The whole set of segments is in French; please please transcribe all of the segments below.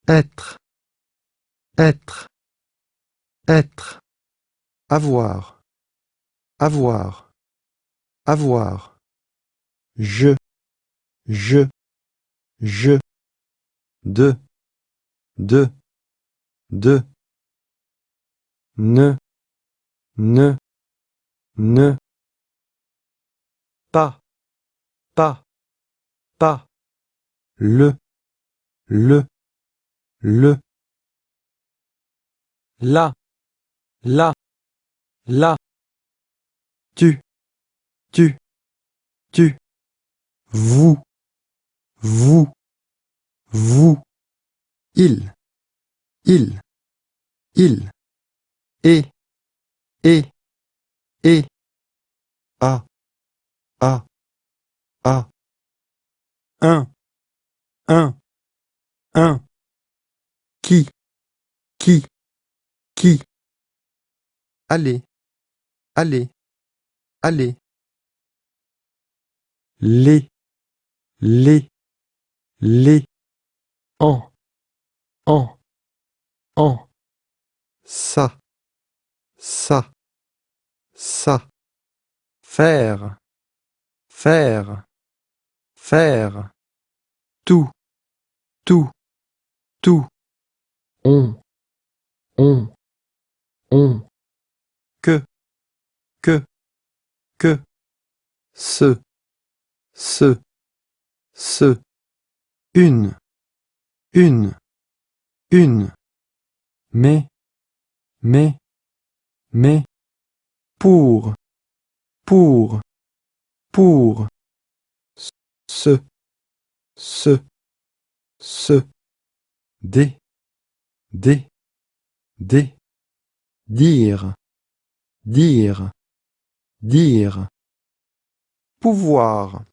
être, être, être, avoir, avoir, avoir, je, je, de, de, ne, ne, pas, pas, le, le, la, la, tu, tu, vous, vous, il, il, et, et, a, a, a, un, un, qui, qui, aller, aller, aller, les, les, en, en, ça, ça, faire, faire, faire, tout, tout, on, on, que, que, ce, une, mais, pour, pour, ce, des, dire, dire, pouvoir,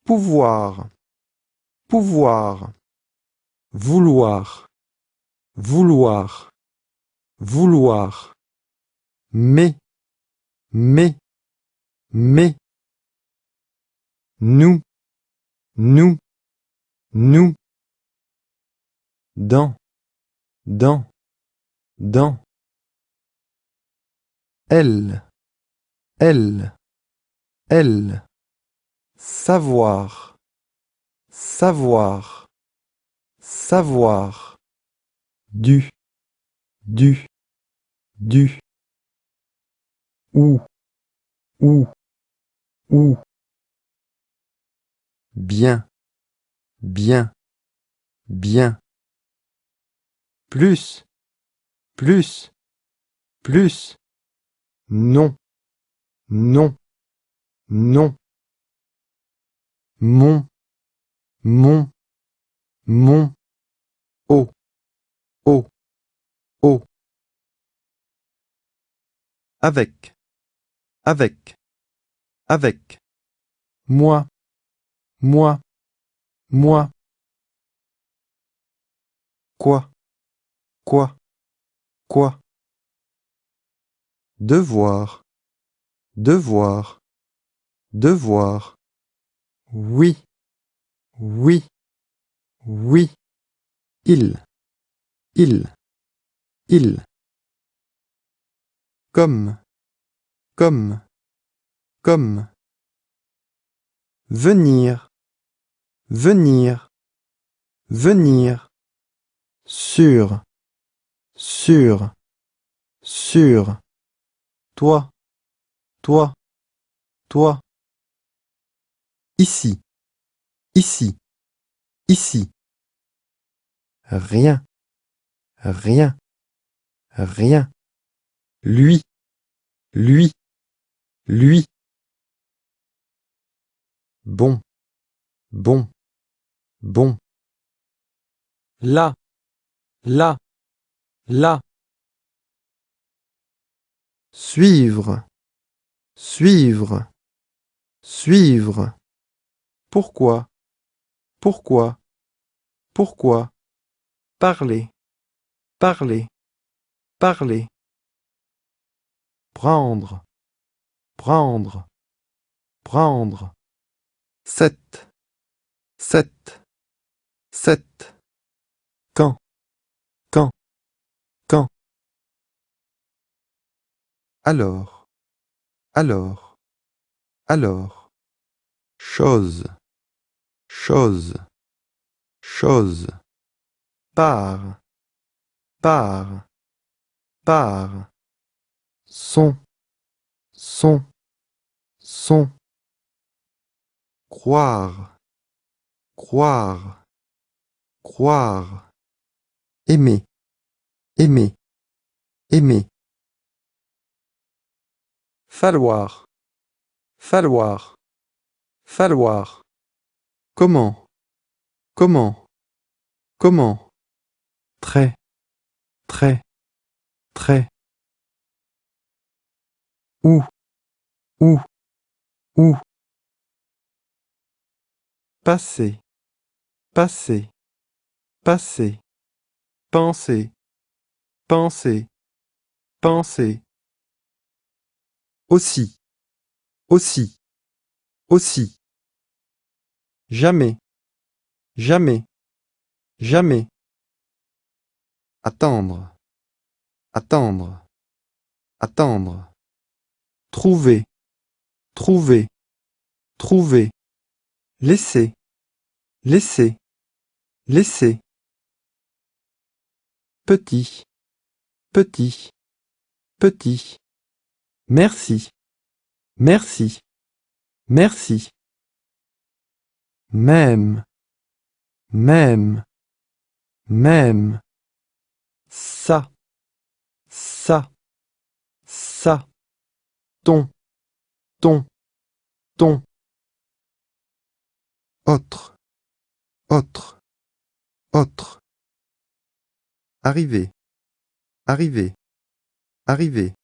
pouvoir, pouvoir, vouloir, vouloir, vouloir, mais, mais, nous, nous, dans, dans, elle, elle, savoir, savoir, savoir, du, ou, ou, bien, bien, bien, plus, plus, non, non, non, mon, oh, oh, oh, avec, avec, moi, moi, quoi, quoi, devoir, devoir, devoir, oui, oui, oui, il, comme, comme, venir, venir, sur, sur, toi, toi, ici, ici, rien, rien, lui, lui, bon, bon, là, là, suivre, suivre, pourquoi, parler, parler, prendre, sept, quand, alors, alors, alors, chose, chose, chose, part, part, part, son, son, son, croire, croire, croire, aimer, aimer, aimer, falloir, falloir, falloir, comment, comment, comment, très, très, très, où, où, où, passer, passer, passer, penser, penser, penser, aussi, aussi, aussi, jamais, jamais, jamais, attendre, attendre, attendre, trouver, trouver, trouver, laisser, laisser, laisser, petit, petit, petit, merci, merci, merci, même, même, même, ça, ça, ça, ton, ton, ton, autre, autre, autre, arriver, arriver, arriver,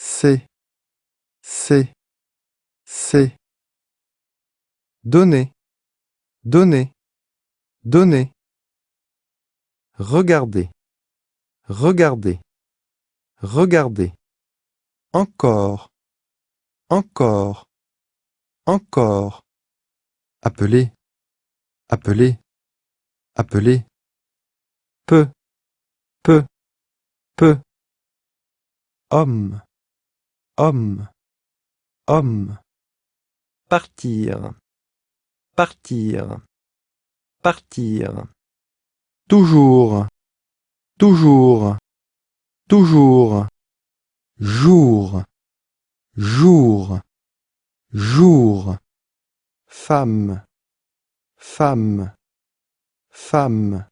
c'est, c'est, c'est, donner, donner, donner, regarder, regarder, regarder, encore, encore, encore, appeler, appeler, appeler, peu, peu, peu, homme, homme, homme, partir, partir, partir, toujours, toujours, toujours, jour, jour, jour, femme, femme, femme,